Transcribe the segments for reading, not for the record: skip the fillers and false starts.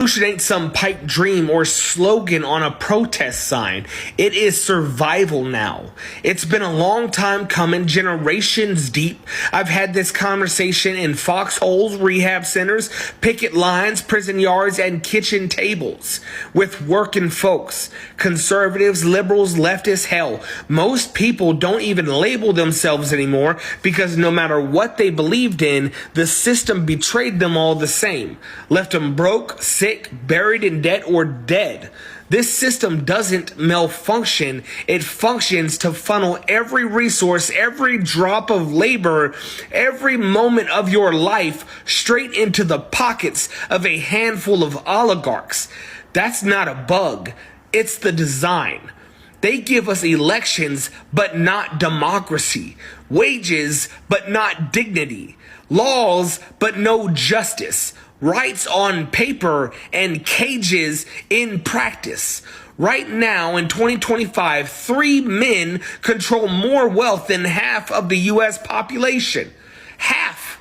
Revolution ain't some pipe dream or slogan on a protest sign. It is survival now. It's been a long time coming, generations deep. I've had this conversation in foxholes, rehab centers, picket lines, prison yards, and kitchen tables with working folks, conservatives, liberals, leftists, hell. Most people don't even label themselves anymore because no matter what they believed in, the system betrayed them all the same, left them broke, sick, buried in debt, or dead. This system doesn't malfunction. It functions to funnel every resource, every drop of labor, every moment of your life straight into the pockets of a handful of oligarchs. That's not a bug. It's the design. They give us elections, but not democracy. Wages, but not dignity. Laws, but no justice. Rights on paper and cages in practice. Right now in 2025, 3 men control more wealth than half of the U.S. population. Half.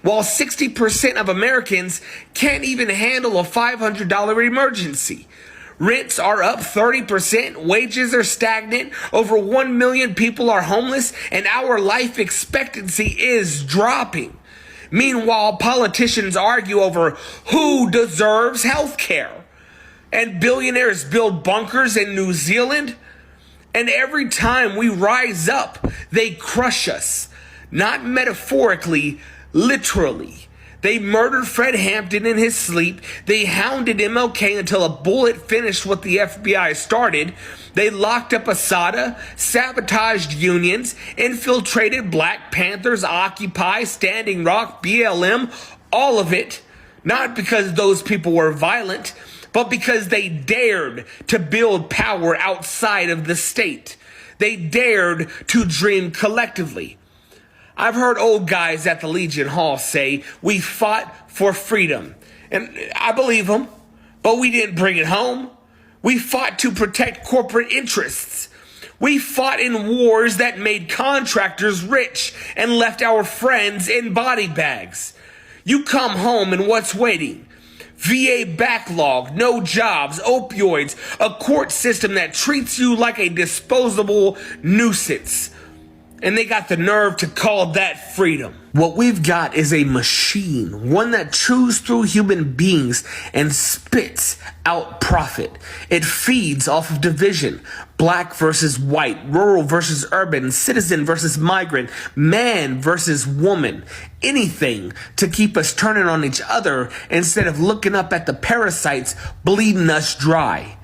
While 60% of Americans can't even handle a $500 emergency. Rents are up 30%, wages are stagnant, over 1 million people are homeless, and our life expectancy is dropping. Meanwhile, politicians argue over who deserves health care. And billionaires build bunkers in New Zealand. And every time we rise up, they crush us. Not metaphorically, literally. They murdered Fred Hampton in his sleep. They hounded MLK until a bullet finished what the FBI started. They locked up Assata, sabotaged unions, infiltrated Black Panthers, Occupy, Standing Rock, BLM, all of it. Not because those people were violent, but because they dared to build power outside of the state. They dared to dream collectively. I've heard old guys at the Legion Hall say, we fought for freedom. And I believe them, but we didn't bring it home. We fought to protect corporate interests. We fought in wars that made contractors rich and left our friends in body bags. You come home and what's waiting? VA backlog, no jobs, opioids, a court system that treats you like a disposable nuisance. And they got the nerve to call that freedom. What we've got is a machine, one that chews through human beings and spits out profit. It feeds off of division, black versus white, rural versus urban, citizen versus migrant, man versus woman. Anything to keep us turning on each other instead of looking up at the parasites bleeding us dry.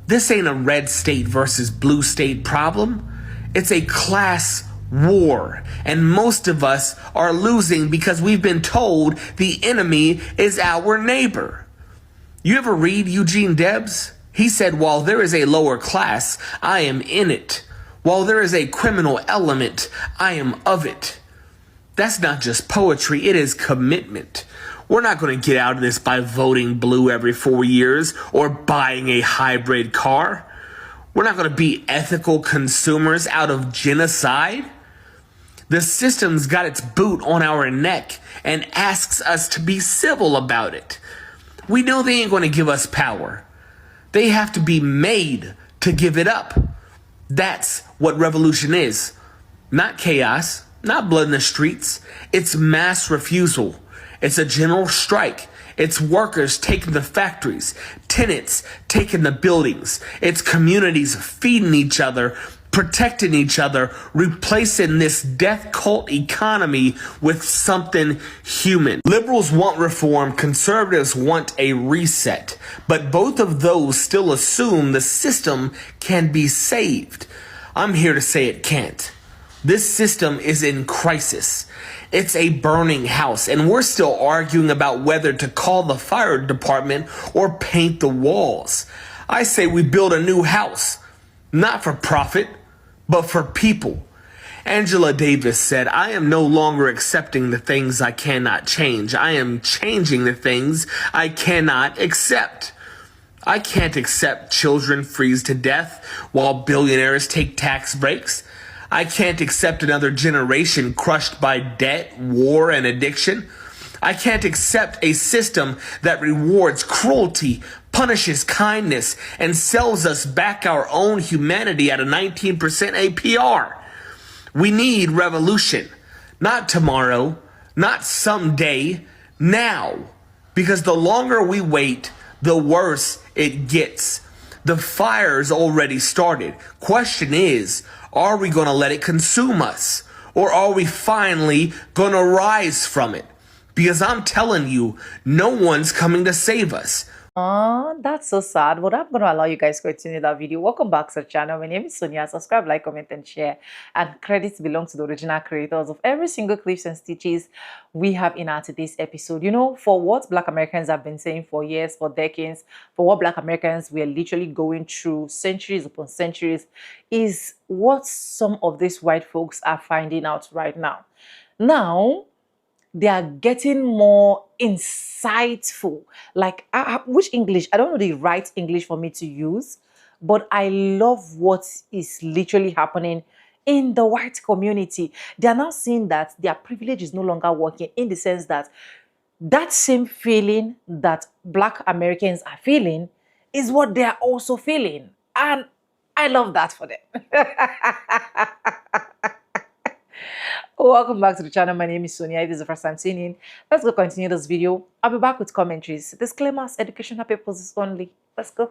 This ain't a red state versus blue state problem. It's a class war, and most of us are losing because we've been told the enemy is our neighbor. You ever read Eugene Debs? He said, while there is a lower class, I am in it. While there is a criminal element, I am of it. That's not just poetry, it is commitment. We're not going to get out of this by voting blue every 4 years or buying a hybrid car. We're not going to be ethical consumers out of genocide. The system's got its boot on our neck and asks us to be civil about it. We know they ain't going to give us power. They have to be made to give it up. That's what revolution is. Not chaos, not blood in the streets. It's mass refusal. It's a general strike. It's workers taking the factories, tenants taking the buildings. It's communities feeding each other, protecting each other, replacing this death cult economy with something human. Liberals want reform, conservatives want a reset. But both of those still assume the system can be saved. I'm here to say it can't. This system is in crisis. It's a burning house, and we're still arguing about whether to call the fire department or paint the walls. I say we build a new house, not for profit, but for people. Angela Davis said, I am no longer accepting the things I cannot change. I am changing the things I cannot accept. I can't accept children freeze to death while billionaires take tax breaks. I can't accept another generation crushed by debt, war, and addiction. I can't accept a system that rewards cruelty, punishes kindness, and sells us back our own humanity at a 19% APR. We need revolution. Not tomorrow, not someday, now. Because the longer we wait, the worse it gets. The fire's already started. Question is, are we going to let it consume us? Or are we finally going to rise from it? Because I'm telling you, no one's coming to save us. That's so sad, but I'm going to allow you guys to continue that video. Welcome back to the channel. My name is Sonia. Subscribe, like, comment, and share. And credits belong to the original creators of every single clips and stitches we have in our today's episode. You know, for what Black Americans have been saying for years, for decades, for what Black Americans were literally going through centuries upon centuries, is what some of these white folks are finding out right now. Now, they are getting more insightful. Like, which English? I don't know the right English for me to use, but I love what is literally happening in the white community. They are now seeing that their privilege is no longer working, in the sense that that same feeling that Black Americans are feeling is what they are also feeling. And I love that for them. Welcome back to the channel. My name is Sonia. If this is the first time seeing in, let's go continue this video. I'll be back with commentaries. Disclaimers, educational purposes only. Let's go.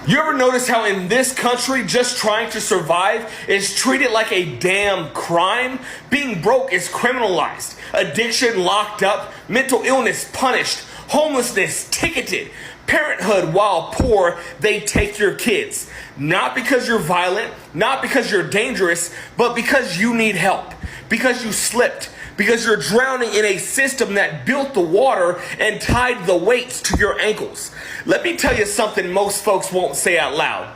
You ever notice how in this country, just trying to survive is treated like a damn crime? Being broke is criminalized. Addiction locked up. Mental illness punished. Homelessness ticketed. Parenthood, while poor, they take your kids. Not because you're violent, not because you're dangerous, but because you need help. Because you slipped. Because you're drowning in a system that built the water and tied the weights to your ankles. Let me tell you something most folks won't say out loud.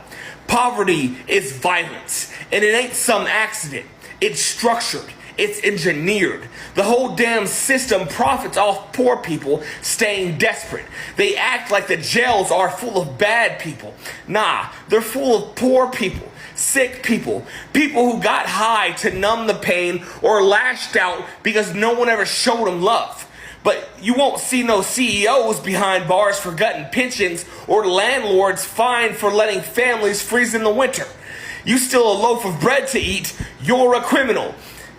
Poverty is violence, and it ain't some accident. It's structured. It's engineered. The whole damn system profits off poor people staying desperate. They act like the jails are full of bad people. Nah, they're full of poor people, sick people, people who got high to numb the pain or lashed out because no one ever showed them love. But you won't see no CEOs behind bars for gutting pensions or landlords fined for letting families freeze in the winter. You steal a loaf of bread to eat, you're a criminal.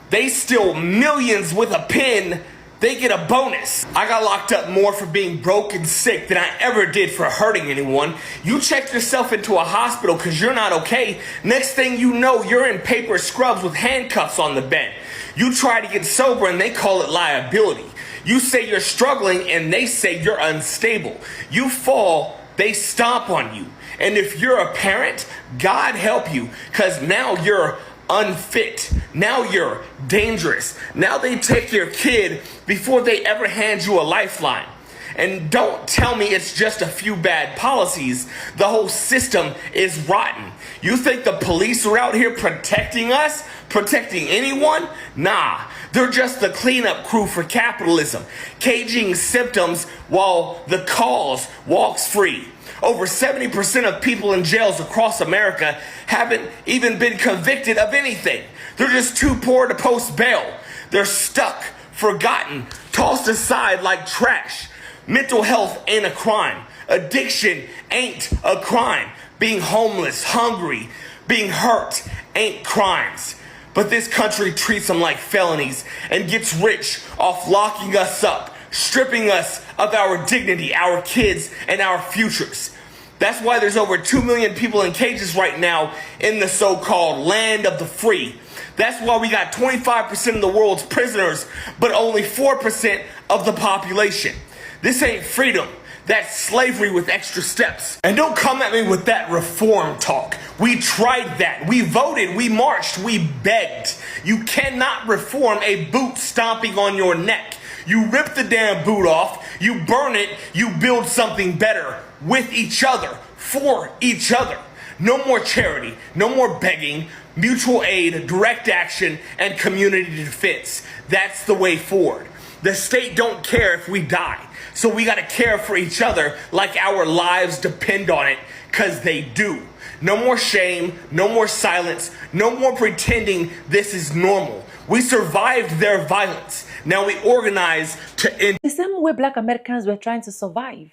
They steal millions with a pen, they get a bonus. I got locked up more for being broke and sick than I ever did for hurting anyone. You checked yourself into a hospital because you're not okay. Next thing you know, you're in paper scrubs with handcuffs on the bed. You try to get sober and they call it liability. You say you're struggling and they say you're unstable. You fall, they stomp on you. And if you're a parent, God help you, because now you're unfit. Now you're dangerous. Now they take your kid before they ever hand you a lifeline. And don't tell me it's just a few bad policies. The whole system is rotten. You think the police are out here protecting us? Protecting anyone? Nah, they're just the cleanup crew for capitalism, caging symptoms while the cause walks free. Over 70% of people in jails across America haven't even been convicted of anything. They're just too poor to post bail. They're stuck, forgotten, tossed aside like trash. Mental health ain't a crime. Addiction ain't a crime. Being homeless, hungry, being hurt ain't crimes. But this country treats them like felonies and gets rich off locking us up, stripping us of our dignity, our kids, and our futures. That's why there's over 2 million people in cages right now in the so-called land of the free. That's why we got 25% of the world's prisoners, but only 4% of the population. This ain't freedom. That's slavery with extra steps. And don't come at me with that reform talk. We tried that. We voted. We marched. We begged. You cannot reform a boot stomping on your neck. You rip the damn boot off, you burn it, you build something better with each other, for each other. No more charity, no more begging, mutual aid, direct action, and community defense. That's the way forward. The state don't care if we die, so we gotta care for each other like our lives depend on it, cause they do. No more shame, no more silence, no more pretending this is normal. We survived their violence. Now we organize to end. The same way Black Americans were trying to survive.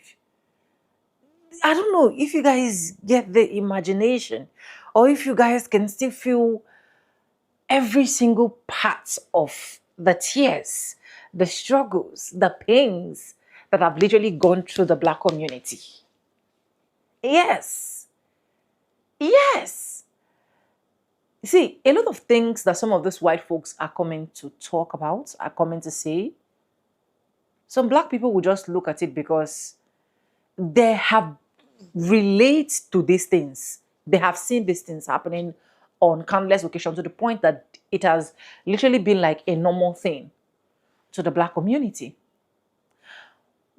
I don't know if you guys get the imagination or if you guys can still feel every single part of the tears, the struggles, the pains that have literally gone through the Black community. Yes. Yes. See, a lot of things that some of these white folks are coming to talk about, are coming to say, some Black people will just look at it because they have relate to these things. They have seen these things happening on countless occasions to the point that it has literally been like a normal thing to the Black community.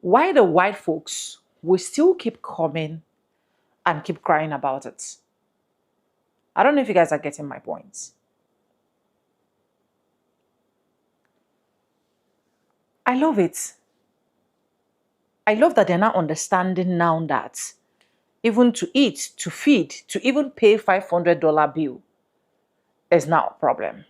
Why the white folks will still keep coming and keep crying about it? I don't know if you guys are getting my point. I love it. I love that they're now understanding now that even to eat, to feed, to even pay $500 bill is not a problem.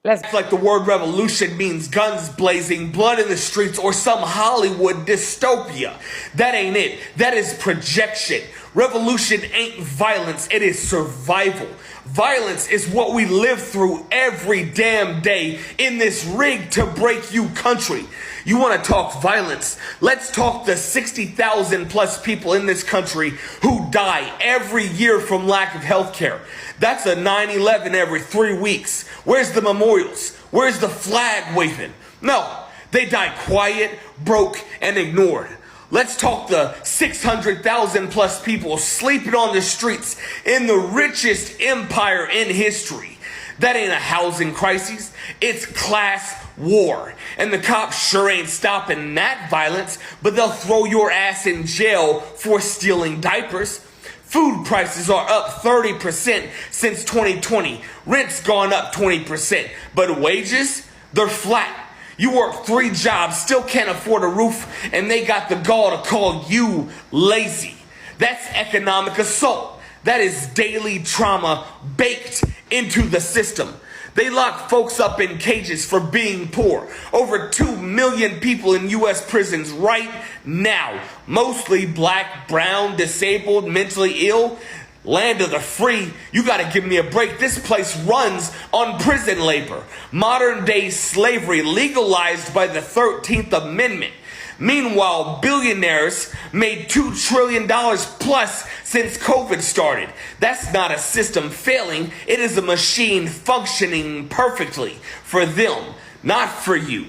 It's like the word revolution means guns blazing, blood in the streets, or some Hollywood dystopia. That ain't it. That is projection. Revolution ain't violence, it is survival. Violence is what we live through every damn day in this rigged to break you country. You want to talk violence? Let's talk the 60,000 plus people in this country who die every year from lack of health care. That's a 9/11 every 3 weeks. Where's the memorials? Where's the flag waving? No, they die quiet, broke, and ignored. Let's talk the 600,000 plus people sleeping on the streets in the richest empire in history. That ain't a housing crisis, it's class war. And the cops sure ain't stopping that violence, but they'll throw your ass in jail for stealing diapers. Food prices are up 30% since 2020. Rent's gone up 20%, but wages, they're flat. You work 3 jobs, still can't afford a roof, and they got the gall to call you lazy. That's economic assault. That is daily trauma baked into the system. They lock folks up in cages for being poor. Over 2 million people in U.S. prisons right now. Mostly black, brown, disabled, mentally ill. Land of the free, you gotta give me a break. This place runs on prison labor. Modern day slavery legalized by the 13th Amendment. Meanwhile, billionaires made $2 trillion plus since COVID started. That's not a system failing, it is a machine functioning perfectly for them, not for you.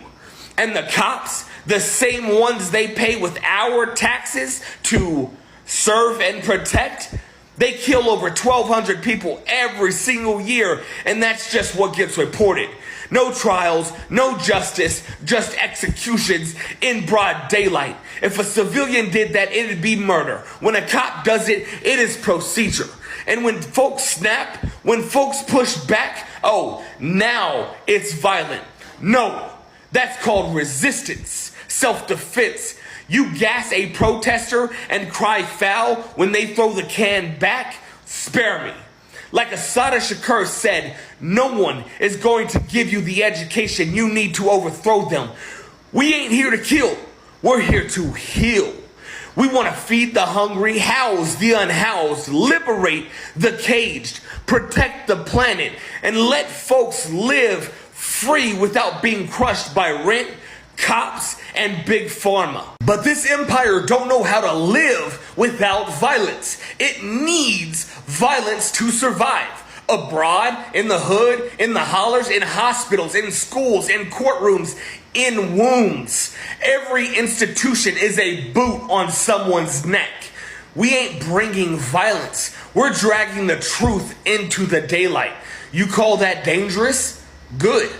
And the cops, the same ones they pay with our taxes to serve and protect, they kill over 1,200 people every single year, and that's just what gets reported. No trials, no justice, just executions in broad daylight. If a civilian did that, it'd be murder. When a cop does it, it is procedure. And when folks snap, when folks push back, oh, now it's violent. No, that's called resistance, self-defense. You gas a protester and cry foul when they throw the can back? Spare me. Like Assata Shakur said, no one is going to give you the education you need to overthrow them. We ain't here to kill. We're here to heal. We want to feed the hungry, house the unhoused, liberate the caged, protect the planet, and let folks live free without being crushed by rent, cops, and big pharma. But this empire don't know how to live without violence. It needs violence to survive. Abroad, in the hood, in the hollers, in hospitals, in schools, in courtrooms, in wombs. Every institution is a boot on someone's neck. We ain't bringing violence. We're dragging the truth into the daylight. You call that dangerous? Good.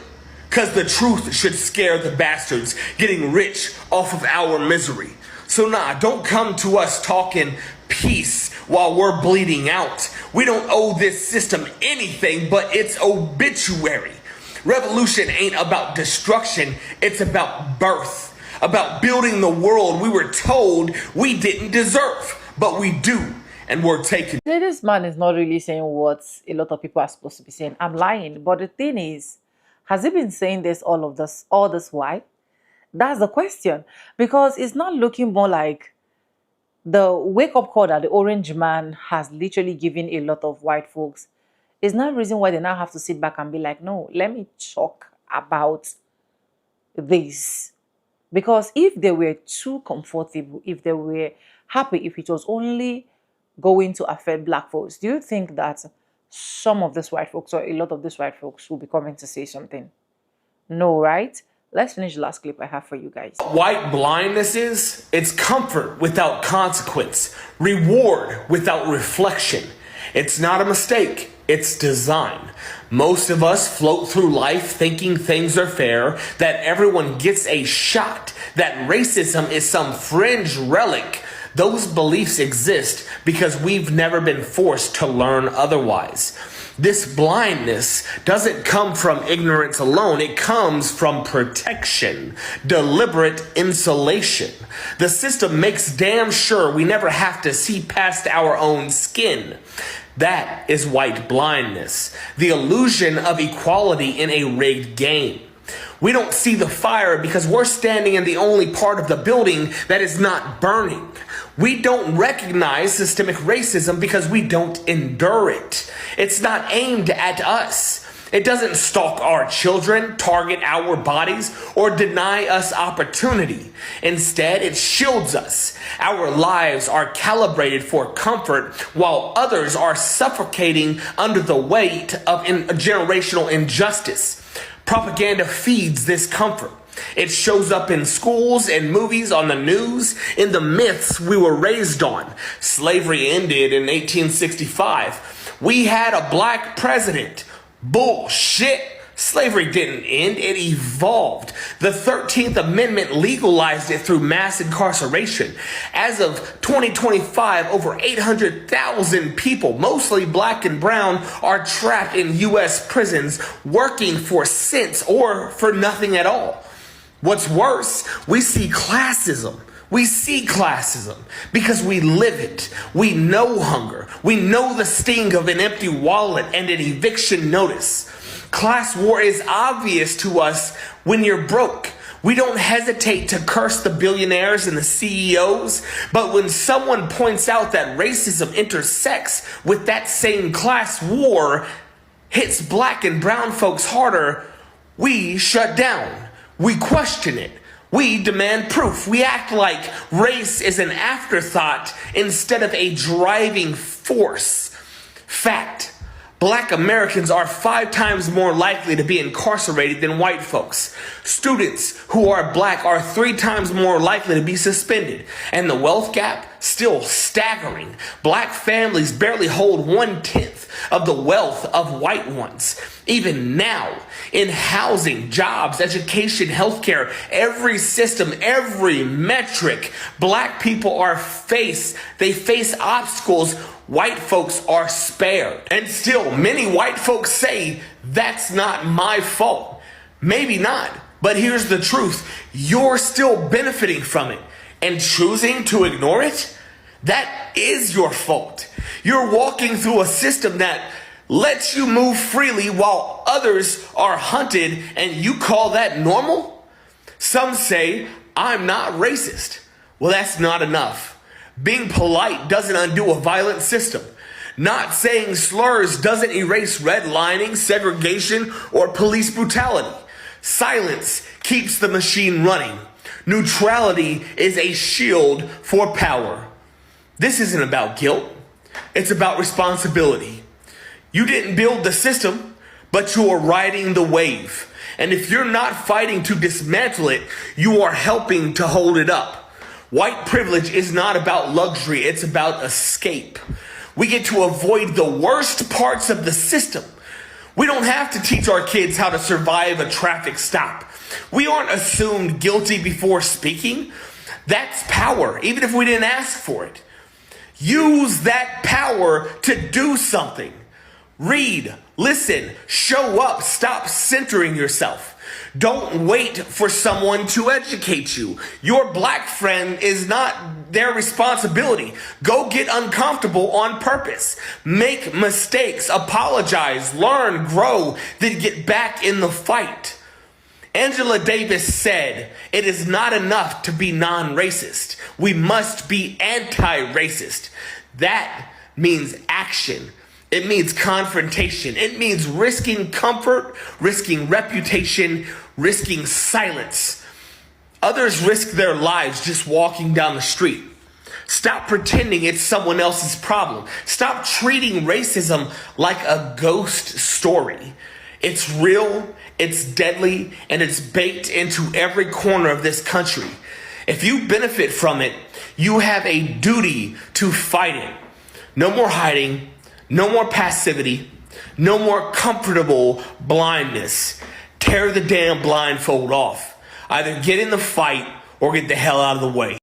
Because the truth should scare the bastards getting rich off of our misery. So nah, don't come to us talking peace while we're bleeding out. We don't owe this system anything but its obituary. Revolution ain't about destruction, it's about birth. About building the world we were told we didn't deserve, but we do, and we're taking. This man is not really saying what a lot of people are supposed to be saying. I'm lying, but the thing is, Has he been saying this all this while? That's the question. Because it's not looking more like the wake-up call that the orange man has literally given a lot of white folks is not a reason why they now have to sit back and be like, no, let me talk about this. Because if they were too comfortable, if they were happy, if it was only going to affect black folks, do you think that some of these white folks or a lot of these white folks will be coming to say something? No, right? Let's finish the last clip I have for you guys. White blindness is, it's comfort without consequence, reward without reflection. It's not a mistake, it's design. Most of us float through life thinking things are fair, that everyone gets a shot, that racism is some fringe relic. Those beliefs exist because we've never been forced to learn otherwise. This blindness doesn't come from ignorance alone. It comes from protection, deliberate insulation. The system makes damn sure we never have to see past our own skin. That is white blindness, the illusion of equality in a rigged game. We don't see the fire because we're standing in the only part of the building that is not burning. We don't recognize systemic racism because we don't endure it. It's not aimed at us. It doesn't stalk our children, target our bodies, or deny us opportunity. Instead, it shields us. Our lives are calibrated for comfort while others are suffocating under the weight of generational injustice. Propaganda feeds this comfort. It shows up in schools and movies, on the news, in the myths we were raised on. Slavery ended in 1865. We had a black president. Bullshit. Slavery didn't end, it evolved. The 13th Amendment legalized it through mass incarceration. As of 2025, over 800,000 people, mostly black and brown, are trapped in U.S. prisons, working for cents or for nothing at all. What's worse, we see classism. We see classism because we live it. We know hunger. We know the sting of an empty wallet and an eviction notice. Class war is obvious to us when you're broke. We don't hesitate to curse the billionaires and the CEOs, but when someone points out that racism intersects with that same class war, hits black and brown folks harder, we shut down. We question it. We demand proof. We act like race is an afterthought instead of a driving force. Fact. Black Americans are 5 times more likely to be incarcerated than white folks. Students who are black are 3 times more likely to be suspended. And the wealth gap, still staggering. Black families barely hold 1/10 of the wealth of white ones. Even now, in housing, jobs, education, healthcare, every system, every metric, black people they face obstacles white folks are spared. And still, many white folks say, that's not my fault. Maybe not, but here's the truth. You're still benefiting from it. And choosing to ignore it, that is your fault. You're walking through a system that lets you move freely while others are hunted, and you call that normal? Some say, I'm not racist. Well, that's not enough. Being polite doesn't undo a violent system. Not saying slurs doesn't erase redlining, segregation, or police brutality. Silence keeps the machine running. Neutrality is a shield for power. This isn't about guilt. It's about responsibility. You didn't build the system, but you are riding the wave. And if you're not fighting to dismantle it, you are helping to hold it up. White privilege is not about luxury, it's about escape. We get to avoid the worst parts of the system. We don't have to teach our kids how to survive a traffic stop. We aren't assumed guilty before speaking. That's power, even if we didn't ask for it. Use that power to do something. Read, listen, show up, stop centering yourself. Don't wait for someone to educate you. Your black friend is not their responsibility. Go get uncomfortable on purpose. Make mistakes, apologize, learn, grow, then get back in the fight. Angela Davis said, "It is not enough to be non-racist. We must be anti-racist." That means action. It means confrontation. It means risking comfort, risking reputation, risking silence. Others risk their lives just walking down the street. Stop pretending it's someone else's problem. Stop treating racism like a ghost story. It's real, it's deadly, and it's baked into every corner of this country. If you benefit from it, you have a duty to fight it. No more hiding, no more passivity, no more comfortable blindness. Tear the damn blindfold off. Either get in the fight or get the hell out of the way.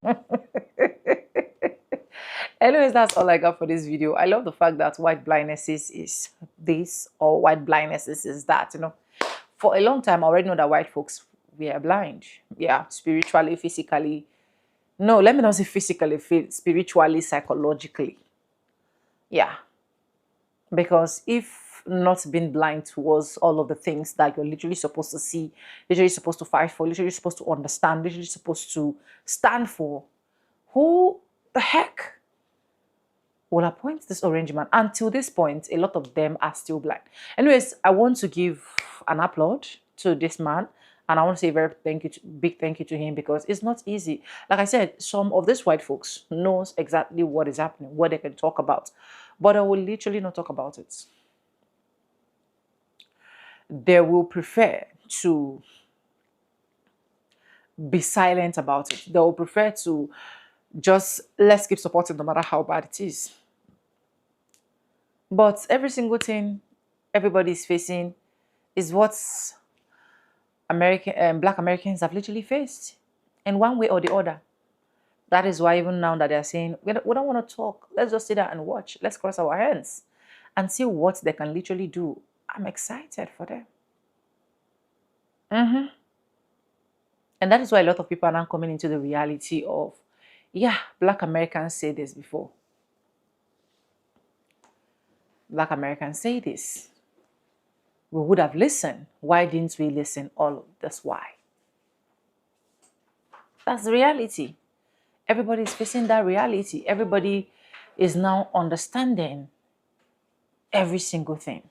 Anyways, that's all I got for this video. I love the fact that white blindness is this or white blindness is that, you know. For a long time, I already know that white folks, we are blind. Yeah, spiritually, physically. No, let me not say physically, spiritually, psychologically. Yeah. Because if not being blind towards all of the things that you're literally supposed to see, literally supposed to fight for, literally supposed to understand, literally supposed to stand for, who the heck will appoint this orange man? Until this point, a lot of them are still blind. Anyways, I want to give an applaud to this man, and I want to say very big thank you to him, because it's not easy. Like I said, some of these white folks knows exactly what is happening, what they can talk about, but I will literally not talk about it. They will prefer to be silent about it. They will prefer to just let's keep supporting no matter how bad it is. But every single thing everybody is facing is what Black Americans have literally faced in one way or the other. That is why even now that they are saying, we don't want to talk. Let's just sit there and watch. Let's cross our hands and see what they can literally do. I'm excited for them. And that is why a lot of people are now coming into the reality of, yeah, Black Americans say this before. Black Americans say this. We would have listened. Why didn't we listen all of this? Why? That's the reality. Everybody is facing that reality. Everybody is now understanding every single thing.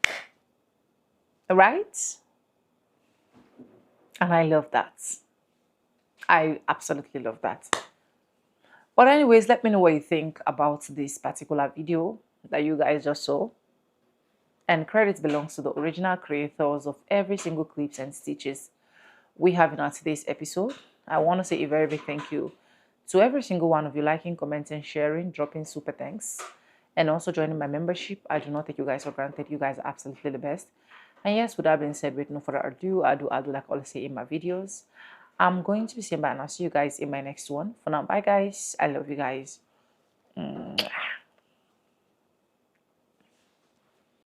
Right? And I love that. I absolutely love that. But anyways, let me know what you think about this particular video that you guys just saw. And credit belongs to the original creators of every single clips and stitches we have in our today's episode. I want to say a very big thank you to every single one of you liking, commenting, sharing, dropping super thanks, and also joining my membership. I do not take you guys for granted. You guys are absolutely the best. And yes, with that being said, with no further ado, I do like I always say in my videos, I'm going to be saying bye, and I'll see you guys in my next one. For now, bye guys. I love you guys.